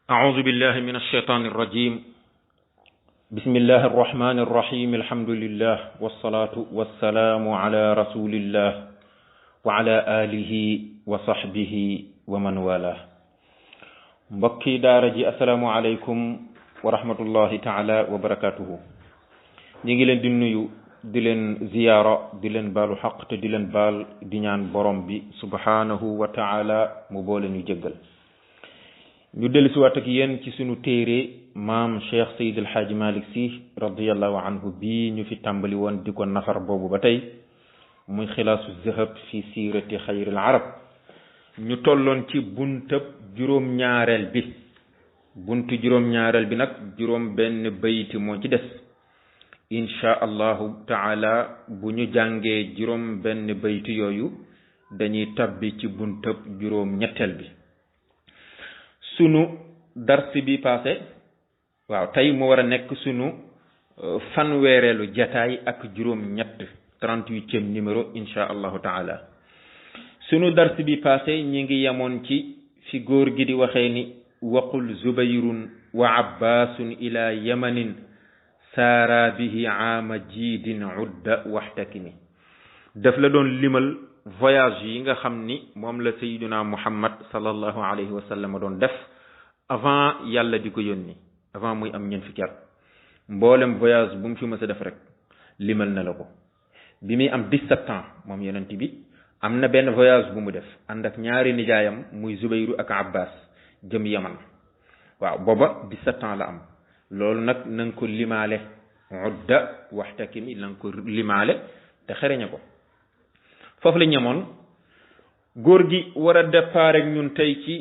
أعوذ بالله من الشيطان الرجيم بسم الله الرحمن الرحيم الحمد لله والصلاة والسلام على رسول الله وعلى آله وصحبه ومن والاه mbokki daara ji assalaamu aleykum wa rahmatullahi taala wa barakatuhu ñi ngi leen di nuyu di leen ziyaara di leen baalu xaq te di leen baal di ñaan borom bi subhanahu wa taala mu boole ñu jéggal ñu dellu si waat ak yéen ci sunu téere maam Cheikh Seydi El Hadji Malick Sy radiyallahu anhu bii ñu fi tàmbali woon di ko nafar boobu ba tey muy xilaasu zahab fi siirati xayril arab ñu tolloon ci buntab juróom-ñaareel bi buntu juróom-ñaareel bi nag juróom benn bayti moo ci des insha allahu taala bu ñu jàngee juróom benn bayti yooyu dañuy tabbi ci buntab juróom-ñetteel bi sunu dars bi passé waaw tey mu war a nekk sunu fanweereelu jataay ak juróom-ñett 38e numéro insha allahu taala sunu dars bi passé ñi ngi yemoon ci fi góor gi di waxee ni waqul zubayrun wa abbaasun ila yamanin saara bihi aama jiidin udda waxtakimi daf la doon limal voyage yi nga xam ni moom la sayyiduna muhammad sallallahu alayhi wa sallam doon def avant yàlla di ko yónni avant muy am ñeent fukki at mboolem voyage bu mu fi mës a def rek limal na la ko bi muy am 17 ans moom yonent bi am na benn voyage bu mu def ànd ak ñaari nijaayam muy Zubayru ak Abbas jëm Yaman waaw booba 17 ans la am loolu nag na nga ko limaale udda waxtakimi na nga ko limaale te xereñe ko foofu la ñemoon góor gi war a départ ak ñun tey ci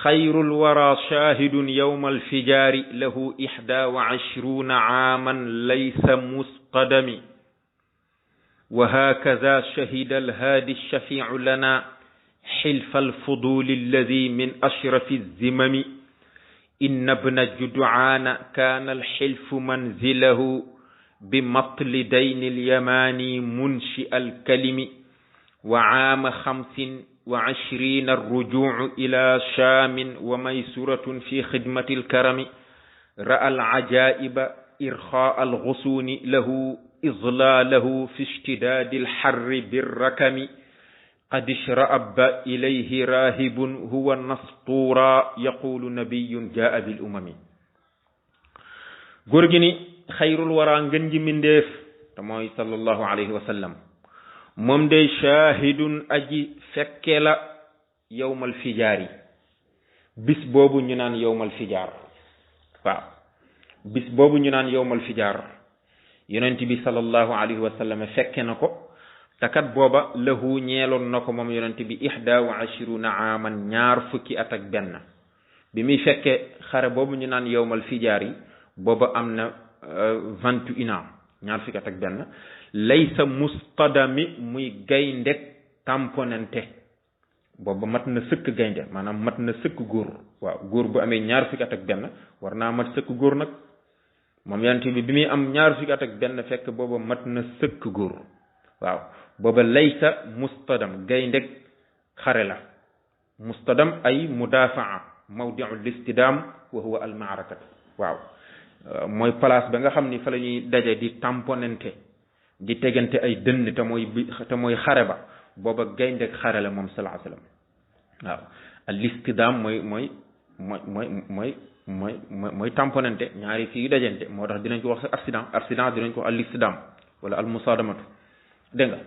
xayrul wara shahidun yawma alfijaari lahu 21 aaman laysa musqadami وهكذا شهد الهادي الشفيع لنا حلف الفضول الذي من أشرف الزمم إن ابن جدعان كان الحلف منزله بمطل دين اليماني منشئ الكلم وعام 25 الرجوع إلى شام وميسورة في خدمة الكرم رأى العجائب إرخاء الغصون له إظلاله في اشتداد الحر بالركم قد اشرأب إليه راهب هو النسطورا يقول نبي جاء بالأمم غورغيني خير الورى نجي من ديف تموي صلى الله عليه وسلم موم دي شاهد أجي فكلا يوم الفجار بس بوبو نينان يوم الفجار waaw bis boobu ñu naan yowmal fijaar yonent bi sallallahu alayhi wa sallam fekke na ko te kat booba lahu ñeeloon na ko moom yonent bi 21 aaman ñaar fukki at ak benn bi muy fekke xare boobu ñu naan yowmal fijaar yi booba am na 21 ans ñaar fukki at ak benn laysa mustadami muy gayndeg tamponante booba mat na sëkk gaynde maanaam mat na sëkk góor waaw góor bu amee ñaar fukki at ak benn war naa mat sëkk góor nag moom yonent bi muy am ñaar fukki at ak benn fekk booba mat na sëkk góor waaw booba laysa mustadam gayndeg xare la mustadam ay mudafaa mawdiu listidam wa huwa al maarakat waaw mooy place ba nga xam ni fa la ñuy daje di tamponente di tegante ay dënn te mooy xare ba booba gayndeg xare la moom sallallahu alayhi wasallam waaw al istidam mooy tamponante ñaari fii yu dajante moo tax dinañ ko wax accident dinañ ko wax al istidam wala al musadamatu dégg nga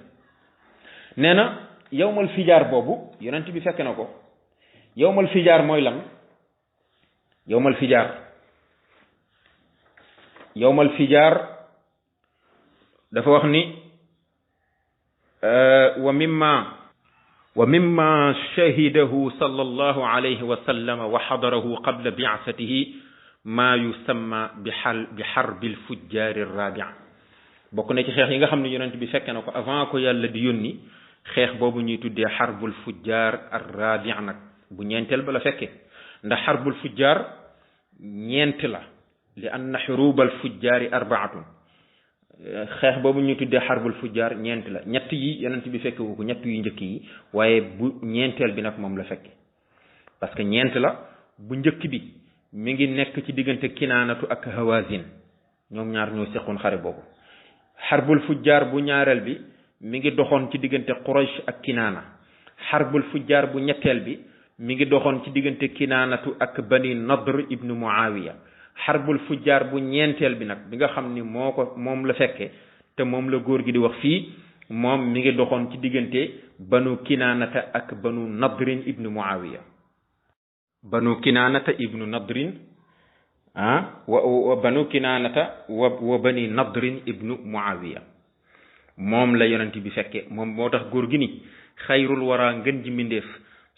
nee na yowmal fijaar boobu yonent bi fekk na ko yowmal fijaar mooy lan yowmal fijaar dafa wax ni ومما شهده صلى الله عليه وسلم وحضره قبل بعثته ما يسمى بحرب الفجار الرابع bokk na ci xeex yi nga xam ne yonent bi fekk na ko avant ko yàlla di yónni xeex boobu ñuy tuddee xarbul fujjar ar-rabi' nag bu ñeenteel ba la fekkee ndax xarbul fujjar ñeent la li anna xurubal fujjaari arbaatun xeex boobu ñu tuddee xarbul fujjaar ñeent la ñett yi yonent bi fekk ko ñett yu njëkk yi waaye bu ñeenteel bi nag moom la fekke parce que ñeent la bu njëkk bi mi ngi nekk ci diggante kinaanatu ak hawazin ñoom ñaar ñoo seqoon xare boobu xarbul fujjaar bu ñaareel bi mi ngi doxoon ci diggante quraysh ak kinaana xarbul fujjaar bu ñetteel bi mi ngi doxoon ci diggante kinaanatu ak bani nadr ibnu muawiya xarbul fujjaar bu ñeenteel bi nag bi nga xam ni moom la fekke te moom la góor gi di wax fii moom mi ngi doxoon ci diggante banu kinaanata ak banu nadrin ibnu muawiya banu kinaanata ibnu nadrin wa banu kinaanata wa bani nadrin ibnu muawiya moom la yonent bi fekke moom moo tax góor gi ni xayrul wara ngën ji mbindéef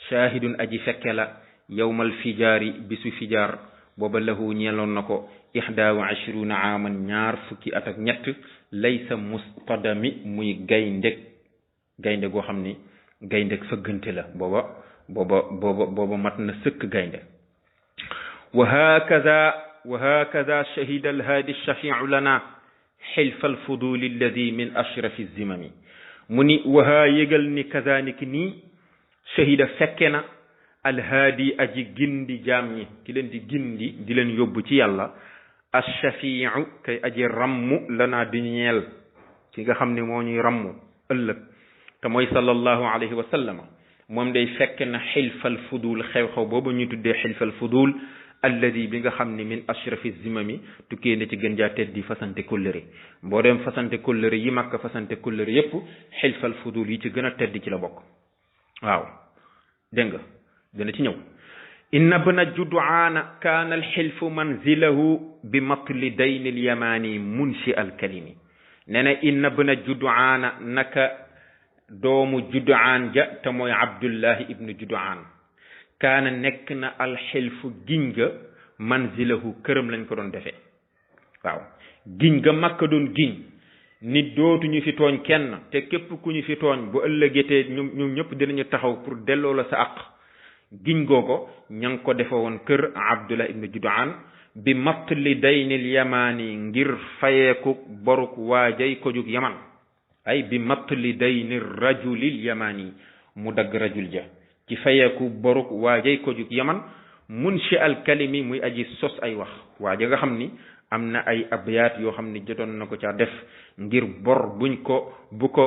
shahidun aji fekke la yawmal fijaari bisu fijaar booba lahu ñeeloon na ko 21 aaman ñaar fukki at ak ñett laysa mustadami muy gaynde goo xam ni gaynde fëggante la booba mat na sëkk gaynde wa hakada shahida alhaadi shafiu lana xilfa alfuduli alladi min ashrafi zimami mu ni wahaa yëgal ni kazaniki nii shahida fekke na alhaadi aji gindi jaam ñi ki leen di gindi di leen yóbbu ci yàlla ashafiu kay aji rammu lanaa di ñeel ki nga xam ne moo ñuy rammu ëllëg te mooy sallallahu alayhi wa sallam moom day fekk na xilfal fudul xew-xew boobu ñuy tuddee xilfal fudul alladi bi nga xam ne min ashrafi zimami tukkee na ci gën jaa teddi fasante kóllëre boo dem fasante kóllëre yi màkk fasante kóllëre yépp xilfal fudul yi ci gën a teddi ci la bokk waaw dégg nga dana ci ñëw inna bna juduaana kaana alxilfu manzilahu bi matli dayni alyamani munshi alkalimi nee na inna bna juduaana naka doomu juduaan ja te mooy abdullahi ibnu juduaan kaana nekk na alxilfu giñ ga manzilahu këram lañ ko doon defee waaw giñ ga makka doon giñ nit dootuñu fi tooñ kenn te képp ku ñu fi tooñ bu ëllëgetee ñoom ñëpp dinañu taxaw pour delloo la sa àq giñ googo ña ngi ko defe woon kër abdullah ibnu juduaan bi matli daynil yamani ngir fayeeku boruk waajay ko jug yaman ay bi matli dayni rajulil yamani mu dagg rajul ja ci fayeeku boruk waajay ko jug yaman munshi al kalimi muy aji sos ay wax waaja nga xam ni am na ay abyaat yoo xam ni jotoon na ko ca def ngir bor bu ko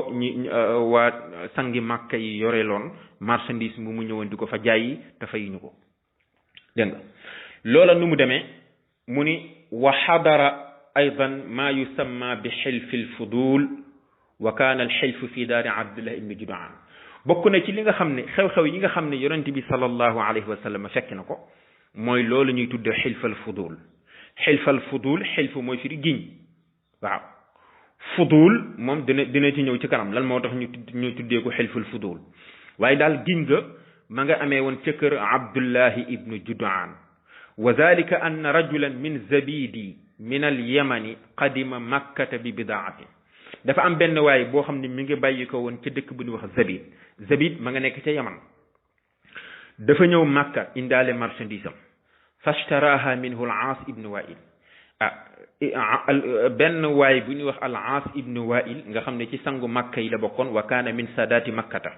waa sangi màkka yi yoreloon marchandise mu ñëwoon di ko fa jaayi te fayuñu ko dégg nga loola nu mu demee mu ni wa xadara aydan ma yusamma bi xilfi lfudul wa kaana alxilfu fi daari abdullah ibni juduaan bokk na ci li nga xam ne xew-xew yi nga xam ne yonent bi sallallahu alayhi wa sallam fekk na ko mooy loolu ñuy tudde xilfal fudul xilfal fudul xilfu mooy firi giñ waaw fudul moom dina ci ñëw ci kanam lan moo tax ñu tuddee ko xilful fudul waaye daal giñ ga ma nga amee woon ca kër abdullahi ibnu juduaan wa dalika anna rajulan min zabidi min al yamani qadima makkata bi bidaatin dafa am benn waay boo xam ne mi ngi bàyyi ko woon ca dëkk bu ñuy wax zabid ma nga nekk ca yaman dafa ñëw makka indaale marchandise am fashtaraha minhu al aas ibnu wail benn waay bu ñuy wax al aas ibnu wail nga xam ne ci sangu makka yi la bokkoon wa kaana min sadati makkata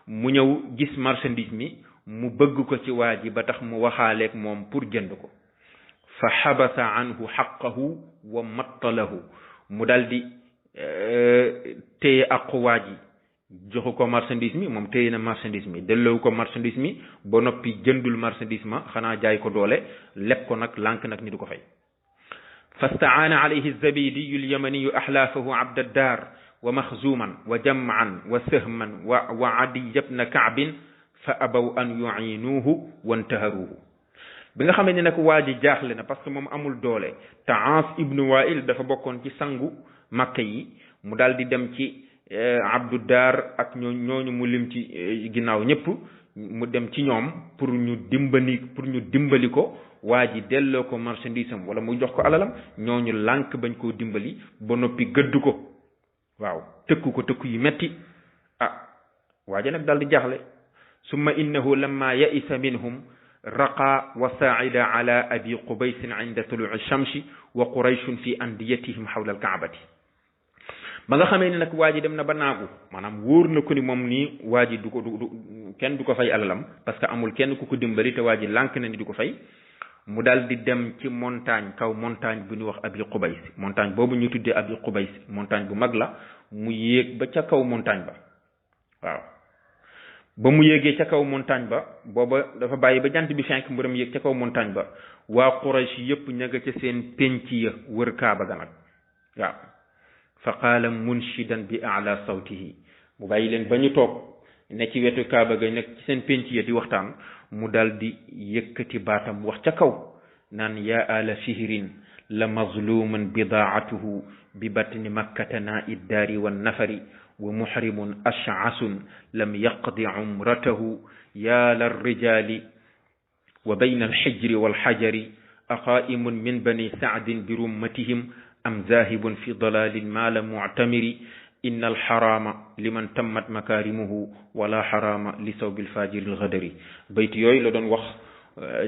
mu ñëw gis marchandise mi mu bëgg ko ci waa ji ba tax mu waxaaleeg moom pour jënd ko fa xabasa anhu xaqahu wa mattalahu mu daldi téye aqu waa ji joxu ko marchandise mi moom téye na marchandise mi delloo ko marchandise mi ba noppi jëndul marchandise ma xanaa jaay ko doole leb ko nag lànk nag ni du ko fay fastaana alayhi zabidiyu lyamaniyu axlaafahu abdaddar wa maxzuman wa jam'an wa sahman wa adiya bna kaabin fa abaw an yuinuuhu wantaharuuhu bi nga xamee ne nag waa ji jaaxle na parce que moom amul doole te Aas ibnu Wail dafa bokkoon ci sangu makka yi mu daal di dem ci abduddar ak ñooñu mu lim ci ginnaaw ñëpp mu dem ci ñoom pour ñu dimbali ko waa ji delloo ko marchandise am wala mu jox ko alalam ñooñu lànk bañ koo dimbali ba noppi gëdd ko waaw tëkku ko tëkku yu metti waa ji nag daal di jaaxle summa innahu lamma ya'isa minhum raqa wa saa'ida ala abi qubaysin inda tulu'i shamsi wa qurayshun fi andiyatihim hawla alkaabati ba nga xamee ne nag waa ji dem na ba naagu maanaam wóor na ko ni moom nii waa ji kenn du ko fay alalam parce que amul kenn ku ko dimbali te waa ji lànk na ni du ko fay mu daal di dem ci montagne kaw montagne bu ñu wax Abi Qubays montagne boobu ñu tuddee Abi Qubays montagne bu mag la mu yéeg ba ca kaw montagne ba waaw ba mu yéegee ca kaw montagne ba booba dafa bàyyi ba jant bi fenk mu dem yéeg ca kaw montagne ba waa Quraysh yépp ña nga ca seen penc ya wër kaaba ga nag waaw fa qaala munshidan bi a'la sawtihi mu bàyyi leen ba ñu toog ne ci wetu kaaba ga nekk ci seen penc ya di waxtaan mu dal di yëkkati baatam wax ca kaw naan yaa ala fihrin la mazluman bidaatuhu bi batni makkata naa'i daari wan nafari wa muhrimun ash'asun lam yaqdi umratahu yaa larrijali wa bayna alhijri walhajari aqaa'imun min bani sa'din bi rummatihim am zaahibun fi dalalin ma la mu'tamiri inna alxarama liman tammat makarimuhu wala xarama li sawbil fajiril ghadari bayt yooyu la doon wax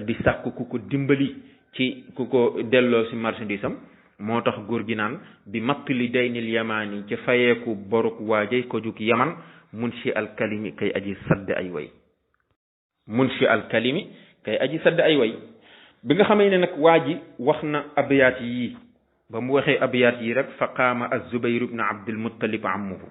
di sàkk ku ko dimbali ci ku ko delloo si marchandise am moo tax góor gi naan bi mattali daynil yamaani ci fayeeku boruk waajay ko jug yaman munshi alkalimi kay aji sadd ay way munshi alkalimi kay aji sadd ay way bi nga xamee ne nag waa ji wax na abiyaat yii ba mu waxee abiyaat yi rek fa qaama az-Zubayr ibn Abdul Muttalib ammuhu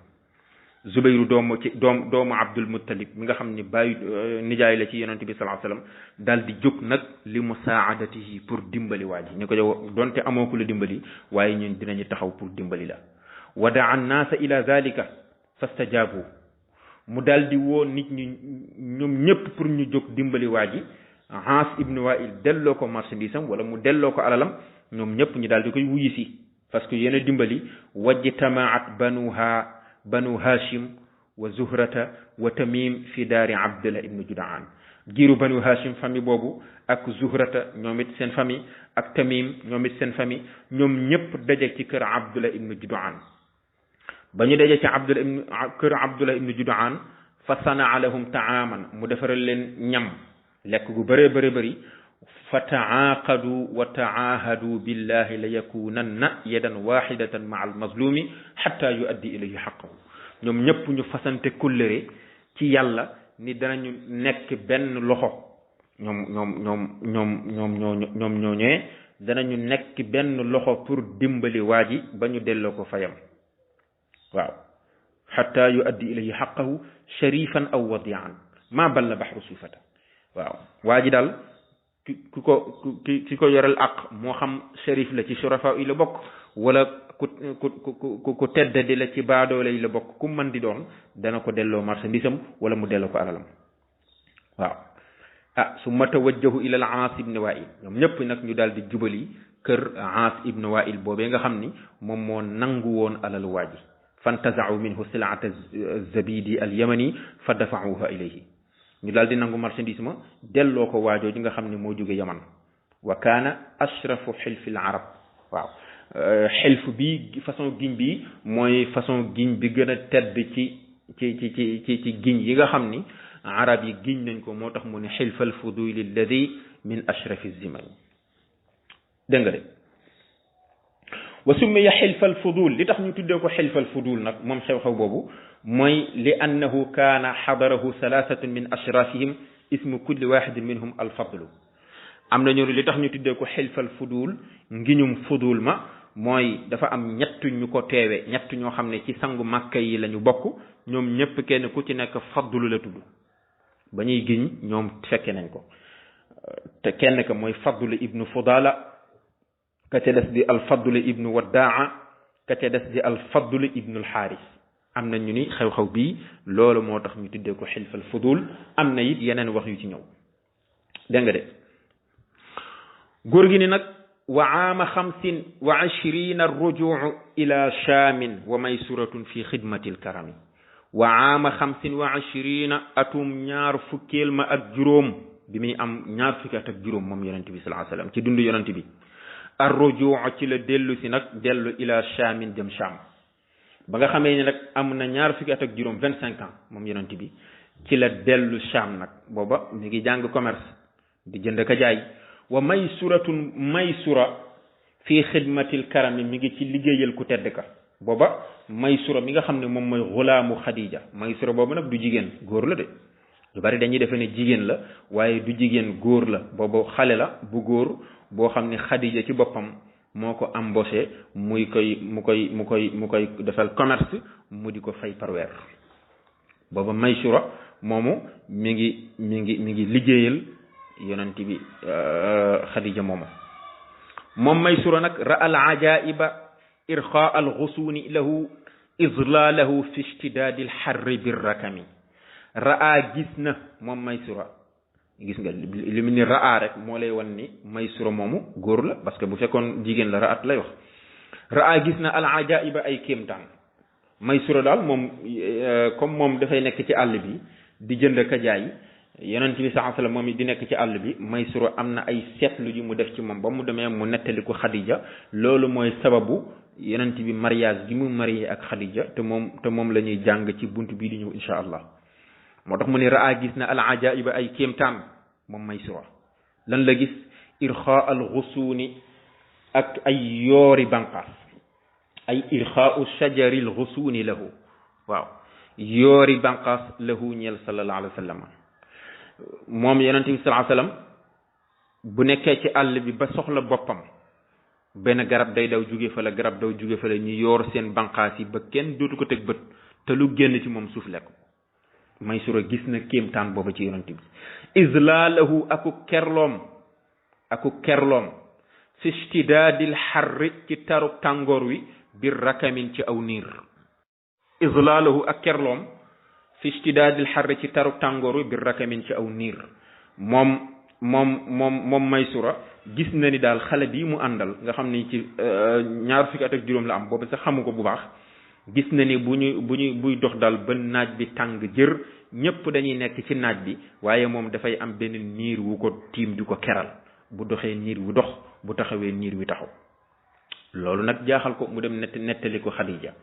Zubayru doomu Abdul Muttalib mi nga xam ni bàyyi nijaay la ci yonente bi sallallahu alayhi wasallam daal di jóg nag li musaadatihi pour dimbali waa ji ñu ko jox donte amoo ku la dimbali waaye ñun dinañu taxaw pour dimbali la wa daa an-naasa ila zalika fastajaabu mu daal di woo nit ñi ñoom ñëpp pour ñu jóg dimbali waa ji Aas ibn Wa'il delloo ko marchandise am wala mu delloo ko alalam ñoom ñëpp ñu daal di koy wuyu si parce que yéen a dimbali wajtamaat banu hashim wa zuhrata wa tamim fi daari abdullah ibnu judaan giiru banu hashim famille boobu ak zuhrata ñoom it seen famille ak tamim ñoom it seen famille ñoom ñëpp daje ci kër abdullah ibnu judaan ba ñu daje ci kër abdullah ibnu judaan fa sanaa lahum taaman mu defaral leen ñam lekk gu bëree bëri fa taaqadu wa taahadu billahi la yakunanna yadan waxidatan maa almazlumi xatta yuaddi ilayhi xaqahu ñoom ñëpp ñu fasante kullëre ci yàlla ni danañu nekk benn loxo ñoom ñooñee danañu nekk benn loxo pour dimbali waa ji ba ñu delloo ko fayam waaw xatta yuaddi ilayhi xaqahu sharifan aw wadian maa balla baxru sifata waaw waa ji daal ki ko yoreel ak moo xam shérif la ci surafa yi la bokk wala ku tedd di la ci baadoole yi la bokk ku mën di doon dana ko delloo marchandise am wala mu delloo ko alalam waaw summa tawajjahu ila al Aas ibn Wa'il ñoom ñëpp nag ñu daal di jubali kër Aas ibn Wa'il boobee nga xam ni moom moo nangu woon alal waaji fantaza'u minhu sil'ata zabidi al yamani fa dafa'uha ilayhi ñu daal di nangu marchandise ma delloo ko waajoo ji nga xam ne moo jóge yaman wa kaana ashrafu xilfil arab waaw xilf bi façon giñ bi mooy façon giñ bi gën a tedd ci giñ yi nga xam ni arab yi giñ nañ ko moo tax mu ne xilfal fuduli alladi min ashrafi zimani dégg nga de wa summiya xilfal fudul li tax ñu tuddee ko xilfal fudul nag moom xew-xew boobu mooy li annahu kaana xadarahu salaasatun min ashrafihim ismu kulli waxidin minhum alfadlu am na ñu li tax ñu tuddee ko xilfal fudul ngiñum fudul ma mooy dafa am ñett ñu ko teewe ñett ñoo xam ne ci sangu màkka yi la ñu bokk ñoom ñëpp kenn ku ci nekk fadlu la tudd ba ñuy giñ ñoom fekke nañ ko te kenn ka mooy fadlu ibnu fudala ka ca des di alfadlu ibnu waddaa ka ca des di alfadlu ibnu alxaaris am na ñu ni xew-xew bii loolu moo tax ñu tuddee ko xilfal fudul am na it yeneen wax yu ci ñëw dégg nga de góor gi ni nag wa aama xamsin wa ishrina rujuu ila shaamin wa maysuratun fi xidmati alkarami wa aama xamsin wa ishrina atum ñaar fukkeel ma ak juróom bi muy am ñaar fukki at ak juróom moom yonent bi sallallahu alayhi wasallam ci dundu yonent bi ar rujuu ci la dellu si nag dellu ila shaamin jëm shaam ba nga xamee ni nag am na ñaar fukki at ak juróom 25 ans moom yonent bi ci la dellu Sham nag booba mi ngi jàng commerce di jënd ka jaay wa maysuratun maysura fii xidmatil karami mi ngi ci liggéeyal ku tedd ka booba maysura mi nga xam ne moom mooy xulaamu Khadija maysura boobu nag du jigéen góor la de lu bari dañuy defe ne jigéen la waaye du jigéen, góor la. boobu xale la bu góor boo xam ne Xadija ci boppam moo ko embauché mu koy defal commerce, mu di ko fay par weer. booba Maysura moomu mi ngi liggéeyal yonent bi Xadija moomu. moom Maysura nag ra al ajaiba irxa al xusuuni lahu izlaalahu fi ishtidaadi al xarri bir rakami. raa gis na moom Maysura, gis nga li mu ni raa rek moo lay wan ni Maysura moomu góor la, parce que bu fekkoon jigéen la raat lay wax. raa gis na al ajaiba ay kéemtaan. Maysura daal moom comme moom dafay nekk ci àll bi di jënd ka jaay, yonent bi sallallahu alayhi wasallam moom it di nekk ci àll bi, Maysura am na ay seetlu yu mu def ci moom ba mu demee mu nettali ko Xadija. loolu mooy sababu yonent bi mariage gi mu marié ak Xadija, te moom la ñuy jàng ci bunt bii di ñëw insha allah. moo tax mu ne raa gis na al ajaiba ay kéemtaan moom Maysura. lan la gis? irxa al xusuuni, ak ay yoori banqaas, ay irxaau shajaril xusuuni lahu, waaw, yoori banqaas lahu ñeel sallallahu alayhi wa sallam. moom yonent bi sallallahu alayhi wa sallam bu nekkee ci àll bi ba soxla boppam, benn garab day daw jóge fa la, garab daw jóge fa la, ñu yoor seen banqaas yi ba kenn dootu ko teg bët, te lu génn ci moom suuf lekk. Maysura gis na kéemtaan booba ci yonent bi. izlaalahu aku kerloom fi ishtidaadil xarri ci taruk tàngoor wi bir rakamin ci aw niir. izlaalahu ak kerloom fi ishtidaadil xarri ci taruk tàngoor wi bir rakamin ci aw niir. moom Maysura gis na ni daal xale bii mu àndal nga xam ni ci 20 at ak juróom la am, boobu sax xamu ko bu baax. gis na ni buy dox daal ba naaj bi tàng jër, ñëpp dañuy nekk ci naaj bi, waaye moom dafay am benn niir wu ko tiim di ko keral. bu doxee niir wu dox, bu taxawee niir wi taxaw. loolu nag jaaxal ko, mu dem nettali ko Xadija.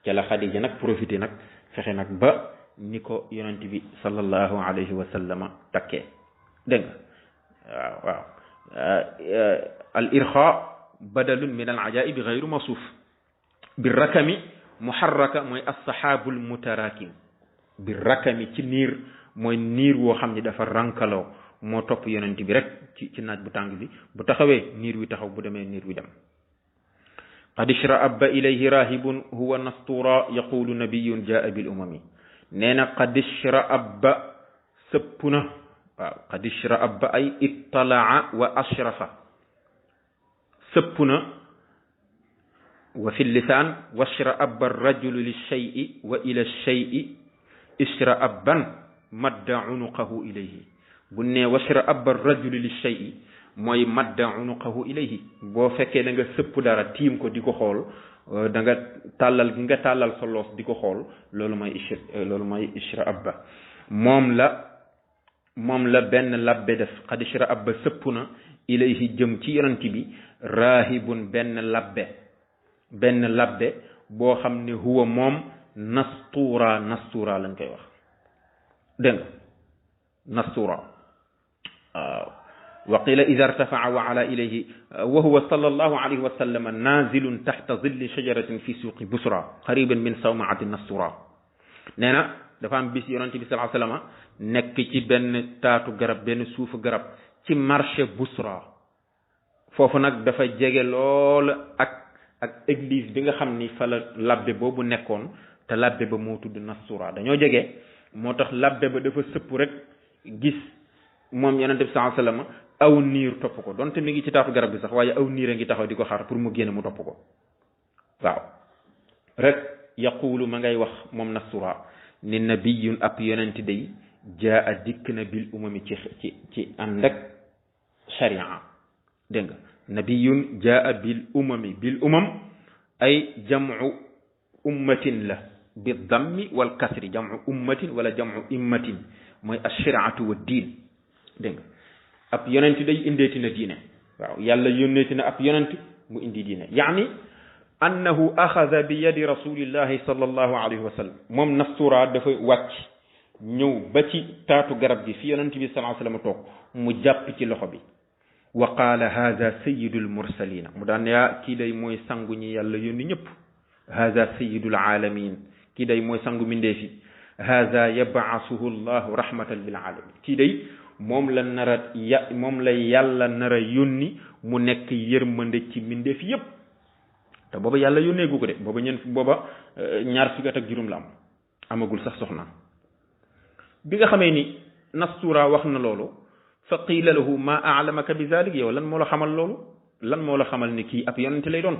ca la Xadija nag profité nag fexe nag ba ni ko yonent bi sallallahu alayhi wa sallama takkee. dégg nga waaw al irxa badalun min al ajaibi gayru masuuf bi rakami muharraka mooy assahaabul mutarakim. bi rakami ci niir mooy niir woo xam ni dafa rankaloo, moo topp yonent bi rek ci naaj bu tàng bi, bu taxawee niir wi taxaw, bu demee niir wi dem. qad ishra'aba ilayhi rahibun huwa nastura yaqulu nabiyun jaa bil umami. nee na qad ishra'aba sëpp na, waaw, qad ishra'aba ay ittalaa wa ashrafa, sëpp na. wa fi lisaan washra'aba arrajulu lishay'i wa ila shay'i ishra'aban madda unuqahu ilayhi. bu ne washra'aba arrajulu lishay'i mooy madda unuqahu ilayhi. boo fekkee da nga sëpp dara tiim ko di ko xool, da nga tàllal gi nga tàllal sa loos di ko xool, loolu mooy ishra'aba. moom la benn labbe def. qad ishra'aba sëpp na ilayhi jëm ci yonent bi raahibun benn labbe boo xam ne huwa moom nastura lañ koy wax. dégg nga nastura. waaw. wa qila ida irtafaa wa ala ilayhi wa huwa sallallahu alayhi wa sallam nazilun taxta zilli shajaratin fi suuqi busra qariban min sawmaati nastura. nee na dafa am bis yonent bi sallallahu alayhi wa sallam nekk ci benn taatu garab, benn suufu garab ci marché busra. foofu nag dafa jege lool ak église bi nga xam ni fa la labbe boobu nekkoon, te labbe ba moo tudd nastura. dañoo jege, moo tax labbe ba dafa sëpp rek gis moom yonent bi sallallahu alayhi wasallam aw niir topp ko, donte mi ngi ci taatu garab bi sax, waaye aw niir a ngi taxaw di ko xaar pour mu génn mu topp ko. waaw rek yaqulu ma ngay wax moom nastura ni nabiyun ab yonent day jaa dikk na bil umami ci ànd ak sharia. dégg nga nabiyun jaa bil umami. bil umam ay jam'u ummatin la bi dammi wal kasri, jam'u ummatin wala jam'u immatin, mooy ashiraatu wa diin. dégg nga ab yonent day indeeti na diine. waaw yàlla yónneeti na ab yonent mu indi diine. yaani annahu axada bi yadi rasulillahi sallallahu alayhi wa sallam. moom nastura dafa wàcc ñëw ba ci taatu garab gi fi yonent bi sallallahu alayhi wa sallam toog, mu jàpp ci loxo bi. wa qaala haza sayidul mursalina. mu daan yaa kii day mooy sangu ñi yàlla yónni ñëpp. haza sayidul alamin. kii day mooy sangu mindeefi. hada yab'asuhu llahu rahmatan lil alamin kii day moom la moom la yàlla nara yónni mu nekk yërmande ci mbindeef yépp te booba yàlla yónneegu ko de booba ñaar fukki at ak juróom la am amagul sax soxna bi nga xamee ni Nastura wax na loolu fa qiila lahu ma a'lamaka bi zalik yow lan moo la xamal loolu lan moo la xamal ni kii ab yonente lay doon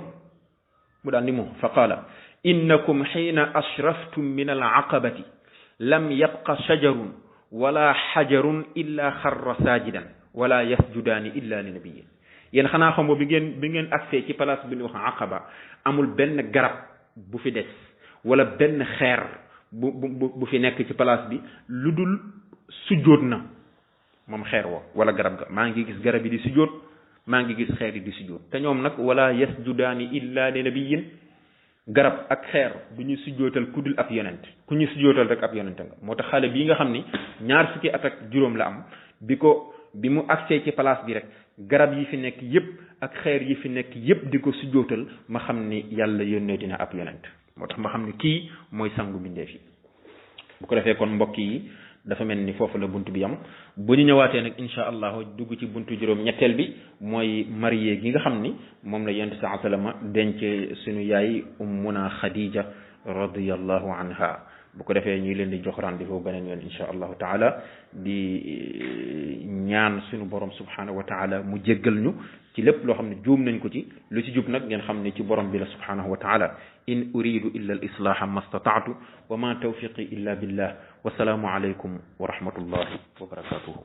mu daan ni moom fa qaala innakum xiina ashraftum min al aqabati lam yabqa shajarun wala xajarun illa xarra saajidan wala yasjudaani illa li nabiyin yéen xanaa xamoo bi ngeen agsee ci place bi ñu wax aqaba amul benn garab bu fi des wala benn xeer bu fi nekk ci place bi lu dul sujjóot na moom xeer wa wala garab ga maa ngi gis garab yi di sujjóot maa ngi gis xeer yi di sujjóot te ñoom nag wala yasjudaani illa li nabiyin garab ak xeer du ñu sujjootal ku dul ab yonent ku ñu sujjootal rek ab yonent nga moo tax xale bii nga xam ni ñaar fukki at ak juróom la am bi mu agsee ci place bi rek garab yi fi nekk yépp ak xeer yi fi nekk yépp di ko sujjootal ma xam ni yàlla yónnee dina ab yonent moo tax ma xam ni kii mooy sangu mbindeef yi bu ko defee kon mbokk yi dafa mel ni foofu la bunt bi yam bu ñu ñëwaatee nag insha allahu dugg ci buntu juróom ñetteel bi mooy marié gi nga xam ni moom la yonent saa sallama denc suñu yaay ummuna Khadija radiyallahu anha bu ko defee ñuy leen di jox rendez-vous beneen yoon insha allahu taala di ñaan suñu borom subhanahu wa taala mu jéggal ñu ci lépp loo xam ne juum nañ ko ci lu ci jub nag ngeen xam ne ci borom bi la subhanahu wa taala in uridu illa al islaha ma stata'tu wa ma tawfiqi illa billah wasalaamu alaykum wa rahmatullahi wa barakatuhu